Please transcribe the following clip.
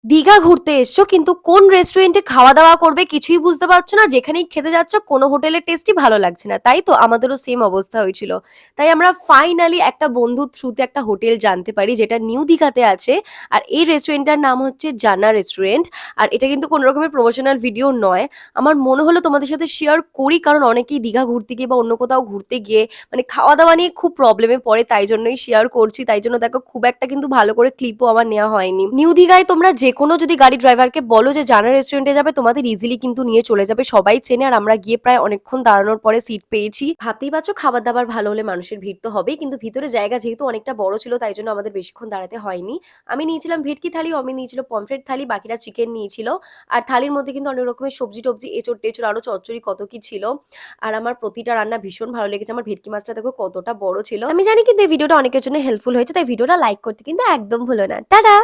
দীঘা ঘুরতে এসছো কিন্তু কোন রেস্টুরেন্টে খাওয়া দাওয়া করবে কিছুই বুঝতে পারছো না, যেখানেই খেতে যাচ্ছ কোনো হোটেলের টেস্টই ভালো লাগছে না, তাই তো আমাদেরও সেম অবস্থা হয়েছিল। তাই আমরা ফাইনালি একটা বন্ধুর থ্রুতে একটা হোটেল জানতে পারি যেটা নিউ দীঘাতে আছে। আর এই রেস্টুরেন্টটার নাম হচ্ছে জানা রেস্টুরেন্ট। আর এটা কিন্তু কোনো রকমের প্রমোশনাল ভিডিও নয়, আমার মনে হলো তোমাদের সাথে শেয়ার করি, কারণ অনেকেই দীঘা ঘুরতে গিয়ে বা অন্য কোথাও ঘুরতে গিয়ে মানে খাওয়া দাওয়া নিয়ে খুব প্রবলেমে পড়ে, তাই জন্যই শেয়ার করছি। তাই জন্য দেখো খুব একটা কিন্তু ভালো করে ক্লিপও আমার নেওয়া হয়নি। নিউ দীঘায় তোমরা যে কোনো যদি গাড়ি ড্রাইভারকে বলো যে জানা রেস্টুরেন্টে যাবে, তোমাদের ইজিলি কিন্তু নিয়ে চলে যাবে, সবাই চেনে। আর আমরা গিয়ে প্রায় অনেকক্ষণ দাঁড়ানোর পরে সিট পেয়েছি। ভাবতেই পারছো খাবার দাবার ভালো হলে মানুষের ভিড় তো হবেই, কিন্তু ভিতরে জায়গা যেহেতু অনেকটা বড় ছিল তাই জন্য আমাদের বেশিক্ষণ দাঁড়াতে হয়নি। আমি নিয়েছিলাম ভেটকি থালি, অমি নিয়েছিল পমফ্রেট থালি, বাকিরা চিকেন নিয়েছিল। আর থালির মধ্যে কিন্তু অনেক রকমের সবজি টবজি, এঁচড় টেচড়, আরো চচ্চড়ি কত কি ছিল। আর আমার প্রতিটা রান্না ভীষণ ভালো লেগেছে। আমার ভেটকি মাছটা দেখো কতটা বড় ছিল। আমি জানি কিন্তু এই ভিডিওটা অনেকের জন্য হেল্পফুল হয়েছে, তাই ভিডিওটা লাইক করতে কিন্তু একদম ভুলো না। টাটা।